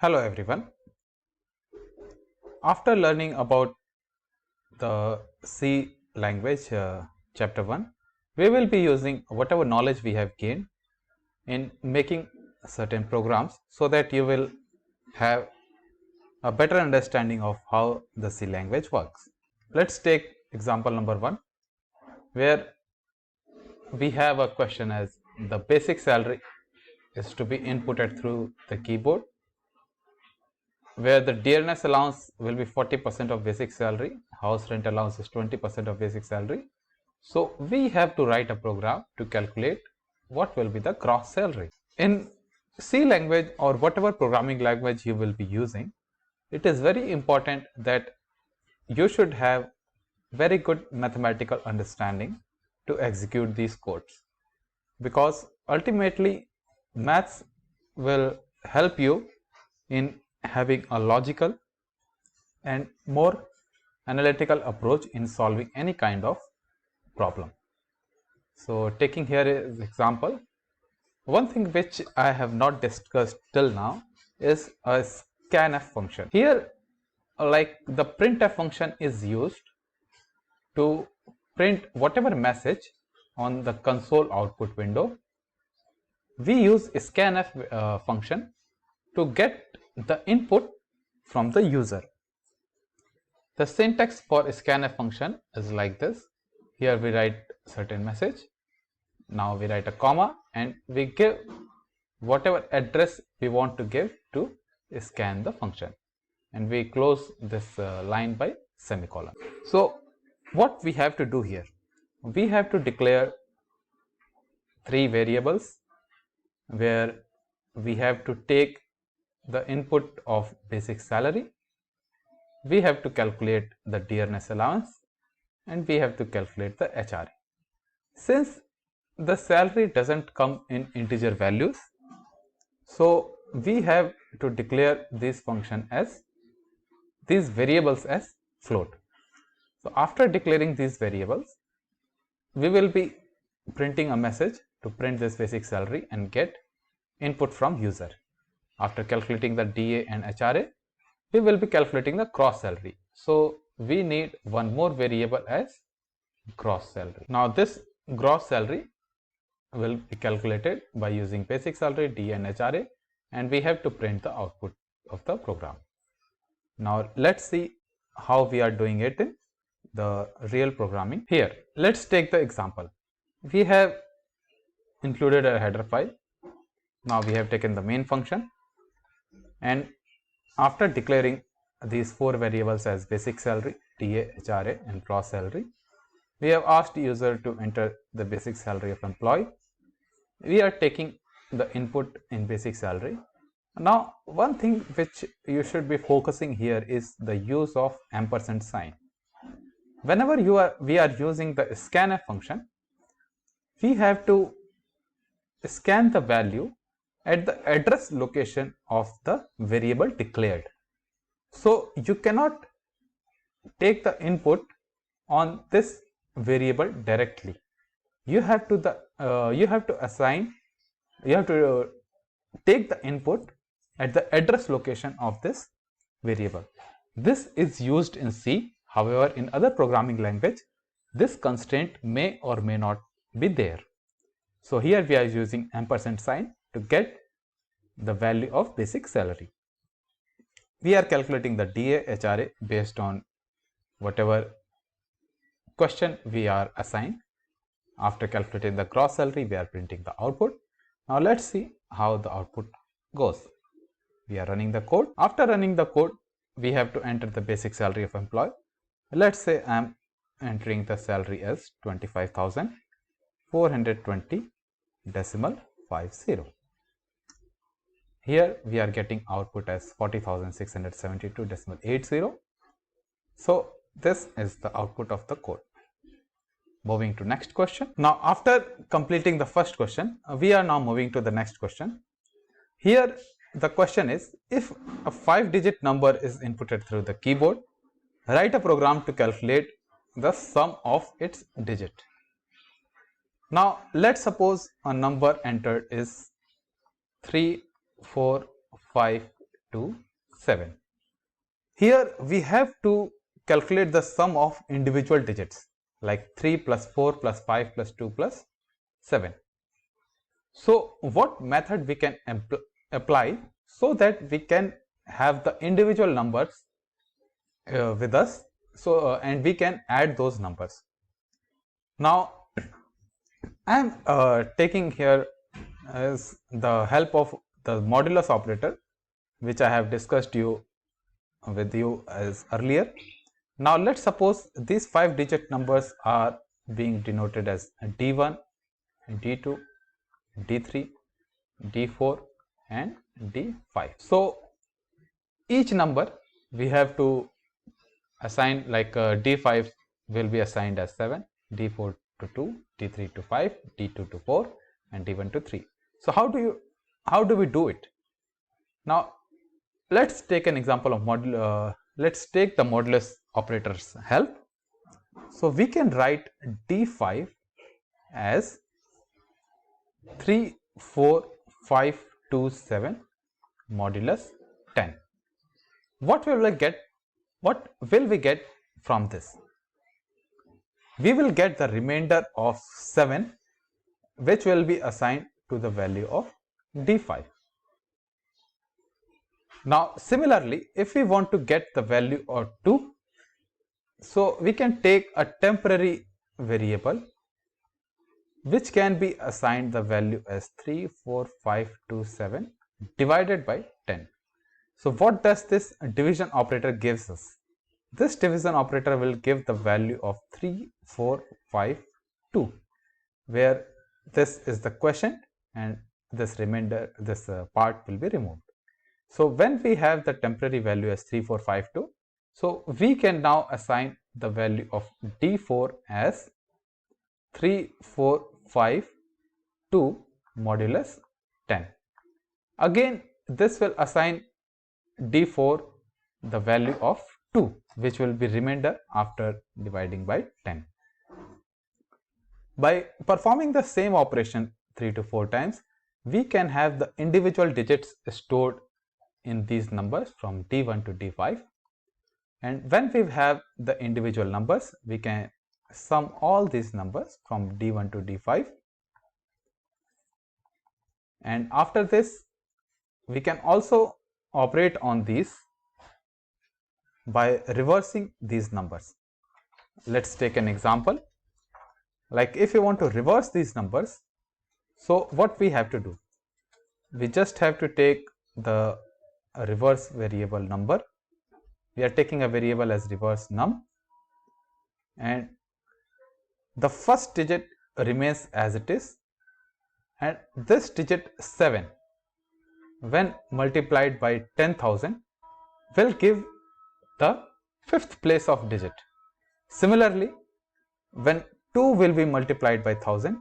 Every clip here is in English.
Hello everyone. After learning about the C language chapter 1, we will be using whatever knowledge we have gained in making certain programs so that you will have a better understanding of how the C language works. Let's take example number 1 where we have a question as the basic salary is to be inputted through the keyboard, where the dearness allowance will be 40% of basic salary, house rent allowance is 20% of basic salary. So we have to write a program to calculate what will be the gross salary. In C language or whatever programming language you will be using, it is very important that you should have very good mathematical understanding to execute these codes, because ultimately maths will help you in having a logical and more analytical approach in solving any kind of problem. So taking here as example, one thing which I have not discussed till now is a scanf function. Here, like the printf function is used to print whatever message on the console output window. We use scanf function to get the input from the user. The syntax for scanf function is like this. Here we write certain message. Now we write a comma and we give whatever address we want to give to scan the function, and we close this line by semicolon. So what we have to do here, we have to declare three variables where we have to take the input of basic salary, we have to calculate the dearness allowance, and we have to calculate the HRA. Since the salary doesn't come in integer values, so we have to declare this function as these variables as float. So after declaring these variables, we will be printing a message to print this basic salary and get input from user. After calculating the DA and HRA, we will be calculating the gross salary. So we need one more variable as gross salary. Now this gross salary will be calculated by using basic salary, DA and HRA, and we have to print the output of the program. Now let's see how we are doing it in the real programming. Here, let's take the example. We have included a header file. Now we have taken the main function, and after declaring these four variables as basic salary, DA, HRA and gross salary, we have asked user to enter the basic salary of employee. We are taking the input in basic salary. Now one thing which you should be focusing here is the use of ampersand sign. Whenever we are using the scanf function, we have to scan the value at the address location of the variable declared. So you cannot take the input on this variable directly. You have to take the input at the address location of this variable. This is used in C. However, in other programming language, this constraint may or may not be there. So here we are using ampersand sign to get the value of basic salary. We are calculating the DA, HRA based on whatever question we are assigned. After calculating the gross salary, we are printing the output. Now let's see how the output goes. We are running the code. After running the code, we have to enter the basic salary of employee. Let's say I am entering the salary as 25,420.50. Here we are getting output as 40,672.80. So this is the output of the code. Moving to next question. Now after completing the first question, we are now moving to the next question. Here the question is, if a 5-digit number is inputted through the keyboard, write a program to calculate the sum of its digit. Now let's suppose a number entered is 3, 4, 5, 2, 7. Here we have to calculate the sum of individual digits like 3 plus 4 plus 5 plus 2 plus 7. So what method we can apply so that we can have the individual numbers with us, so and we can add those numbers. Now I am taking here as the help of the modulus operator, which I have discussed with you as earlier. Now let's suppose these 5-digit numbers are being denoted as D1, D2, D3, D4 and D5. So each number we have to assign, like D5 will be assigned as 7, D4 to 2, D3 to 5, D2 to 4 and D1 to 3. So how do we do it? Now let's take an example of let's take the modulus operator's help. So we can write D5 as 3, 4, 5, 2, 7 modulus 10. What will we get from this? We will get the remainder of 7, which will be assigned to the value of D5. Now similarly, if we want to get the value of 2, so we can take a temporary variable which can be assigned the value as 3, 4, 5, 2, 7 divided by 10. So what does this division operator gives us? This division operator will give the value of 3, 4, 5, 2, where this is the quotient and this remainder, this part will be removed. So when we have the temporary value as 3, 4, 5, 2, so we can now assign the value of D4 as 3, 4, 5, 2 modulus 10. Again, this will assign D4 the value of 2, which will be remainder after dividing by 10. By performing the same operation 3 to 4 times, we can have the individual digits stored in these numbers from D1 to D5, and when we have the individual numbers, we can sum all these numbers from D1 to D5, and after this we can also operate on these by reversing these numbers. Let's take an example. Like if you want to reverse these numbers, so what we have to do? We just have to take the reverse variable number. We are taking a variable as reverse num, and the first digit remains as it is, and this digit 7 when multiplied by 10,000 will give the 5th place of digit. Similarly, when 2 will be multiplied by 1000,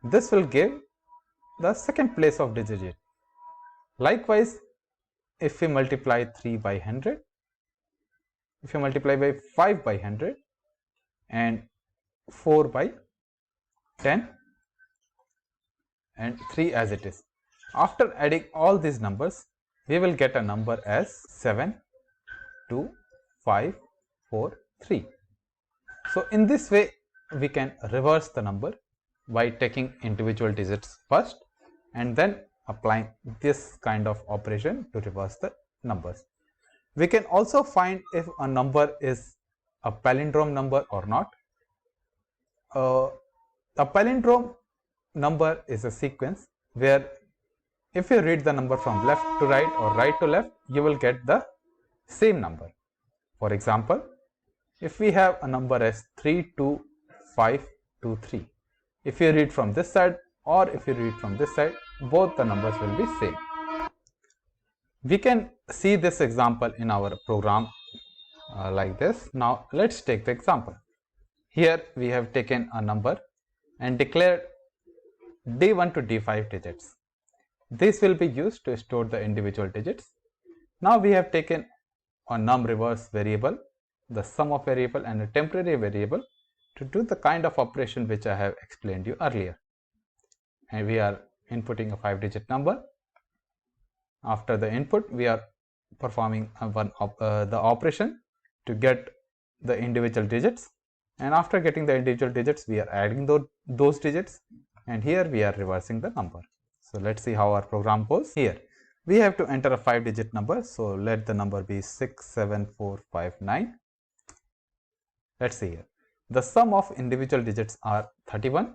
this will give the 2nd place of digit. Likewise, if we multiply 3 by 100, if you multiply by 5 by 100 and 4 by 10 and 3 as it is, after adding all these numbers, we will get a number as 7, 2, 5, 4, 3. So in this way we can reverse the number by taking individual digits first and then applying this kind of operation to reverse the numbers. We can also find if a number is a palindrome number or not. A palindrome number is a sequence where if you read the number from left to right or right to left, you will get the same number. For example, if we have a number as 3, 2, 5, 2, 3, if you read from this side or if you read from this side, both the numbers will be same. We can see this example in our program like this. Now let's take the example. Here we have taken a number and declared D1 to D5 digits. This will be used to store the individual digits. Now we have taken a num reverse variable, the sum of variable and a temporary variable to do the kind of operation which I have explained you earlier. And we are inputting a 5-digit number. After the input, we are performing the operation to get the individual digits, and after getting the individual digits we are adding those digits, and here we are reversing the number. So let's see how our program goes. Here we have to enter a 5-digit number, so let the number be 67459. Let's see here, the sum of individual digits are 31,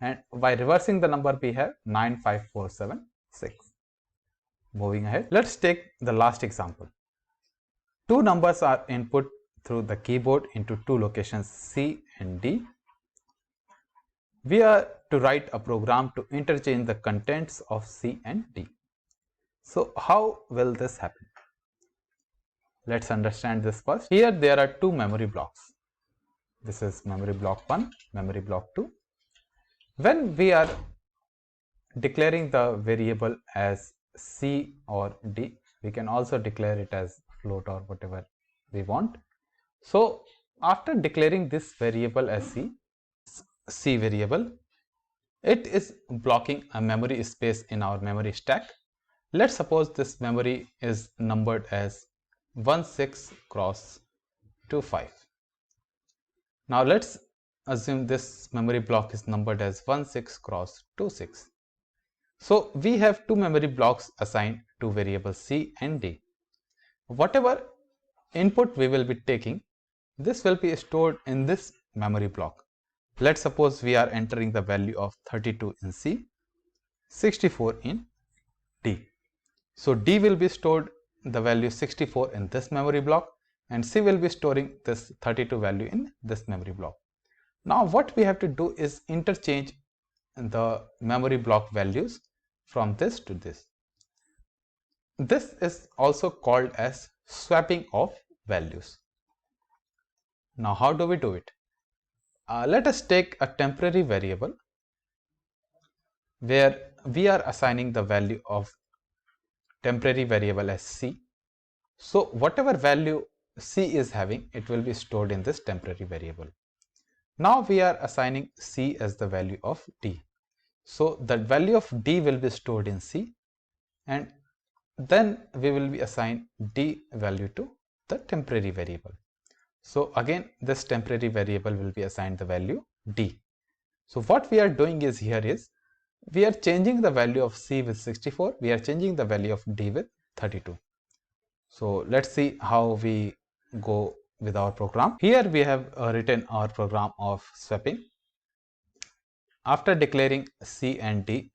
and by reversing the number we have 95476. Moving ahead, let's take the last example. Two numbers are input through the keyboard into two locations C and D. We are to write a program to interchange the contents of C and D. So how will this happen? Let's understand this first. Here there are two memory blocks. This is memory block 1, memory block 2. When we are declaring the variable as C or D, we can also declare it as float or whatever we want. So after declaring this variable as C variable, it is blocking a memory space in our memory stack. Let's suppose this memory is numbered as 16 cross 25. Now let's assume this memory block is numbered as 16 cross 26. So we have two memory blocks assigned to variables C and D. Whatever input we will be taking, this will be stored in this memory block. Let's suppose we are entering the value of 32 in C, 64 in D. So D will be stored the value 64 in this memory block, and C will be storing this 32 value in this memory block. Now what we have to do is interchange the memory block values from this to this. This is also called as swapping of values. Now how do we do it? Let us take a temporary variable where we are assigning the value of temporary variable as C. So whatever value C is having, it will be stored in this temporary variable. Now we are assigning C as the value of D. So the value of D will be stored in C, and then we will be assign D value to the temporary variable. So again this temporary variable will be assigned the value D. So what we are doing is here is we are changing the value of C with 64, we are changing the value of D with 32. So let's see how we go with our program. Here we have written our program of swapping. After declaring C and D,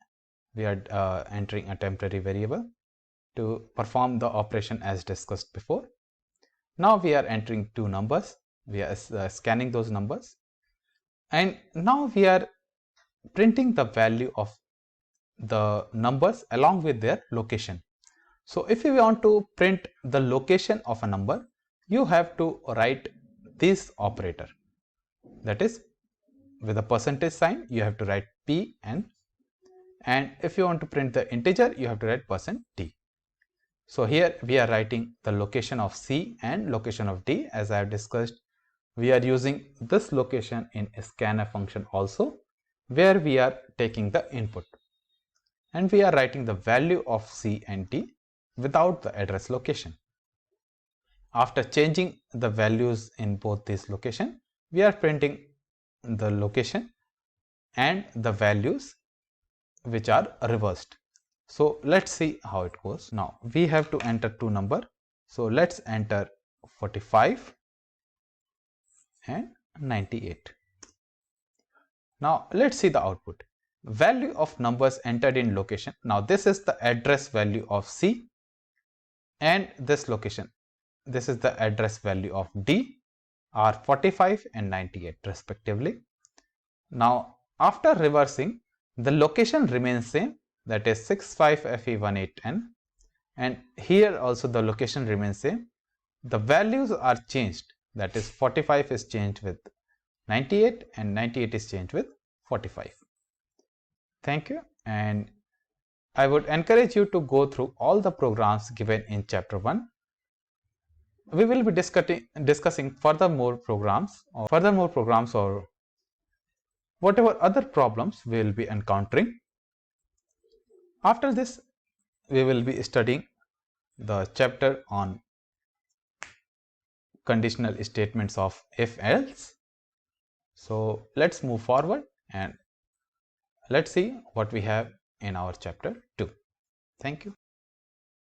we are entering a temporary variable to perform the operation as discussed before. Now we are entering two numbers, we are scanning those numbers, and now we are printing the value of the numbers along with their location. So if you want to print the location of a number, you have to write this operator, that is with a percentage sign you have to write %, and if you want to print the integer you have to write %d. So here we are writing the location of C and location of D. As I have discussed, we are using this location in scanf function also, where we are taking the input, and we are writing the value of C and D without the address location. After changing the values in both these locations, we are printing the location and the values which are reversed. So let's see how it goes. Now we have to enter two numbers. So let's enter 45 and 98. Now let's see the output. Value of numbers entered in location. Now this is the address value of C, and this location, this is the address value of D, are 45 and 98 respectively. Now after reversing, the location remains same, that is 65FE18N, and here also the location remains same. The values are changed, that is 45 is changed with 98 and 98 is changed with 45. Thank you, and I would encourage you to go through all the programs given in chapter 1. We will be discussing furthermore programs or whatever other problems we will be encountering. After this, we will be studying the chapter on conditional statements of if else. So let's move forward and let's see what we have in our chapter 2. Thank you.